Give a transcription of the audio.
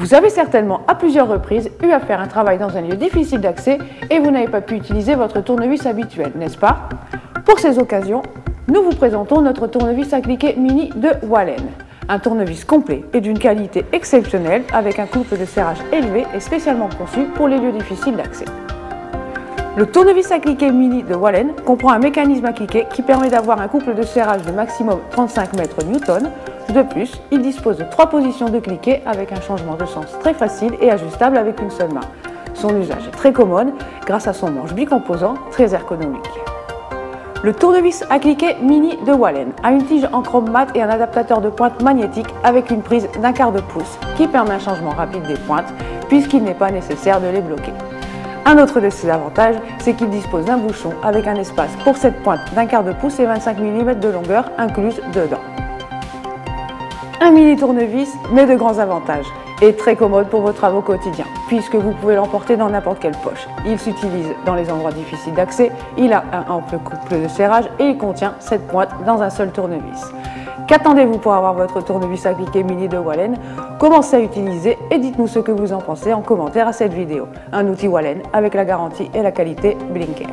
Vous avez certainement à plusieurs reprises eu à faire un travail dans un lieu difficile d'accès et vous n'avez pas pu utiliser votre tournevis habituel, n'est-ce pas? Pour ces occasions, nous vous présentons notre tournevis à cliquet mini de Wallen. Un tournevis complet et d'une qualité exceptionnelle avec un couple de serrage élevé et spécialement conçu pour les lieux difficiles d'accès. Le tournevis à cliquet mini de Wallen comprend un mécanisme à cliquet qui permet d'avoir un couple de serrage de maximum 35 mètres-newton. De plus, il dispose de 3 positions de cliquet avec un changement de sens très facile et ajustable avec une seule main. Son usage est très commode grâce à son manche bicomposant très ergonomique. Le tournevis à cliquet mini de Wallen a une tige en chrome mat et un adaptateur de pointe magnétique avec une prise d'1/4 de pouce qui permet un changement rapide des pointes puisqu'il n'est pas nécessaire de les bloquer. Un autre de ses avantages, c'est qu'il dispose d'un bouchon avec un espace pour cette pointe d'1/4 de pouce et 25 mm de longueur incluse dedans. Un mini tournevis, mais de grands avantages, et très commode pour vos travaux quotidiens, puisque vous pouvez l'emporter dans n'importe quelle poche. Il s'utilise dans les endroits difficiles d'accès, il a un ample couple de serrage et il contient 7 pointes dans un seul tournevis. Qu'attendez-vous pour avoir votre tournevis à cliquet mini de Wallen? Commencez à utiliser et dites-nous ce que vous en pensez en commentaire à cette vidéo. Un outil Wallen avec la garantie et la qualité Blinker.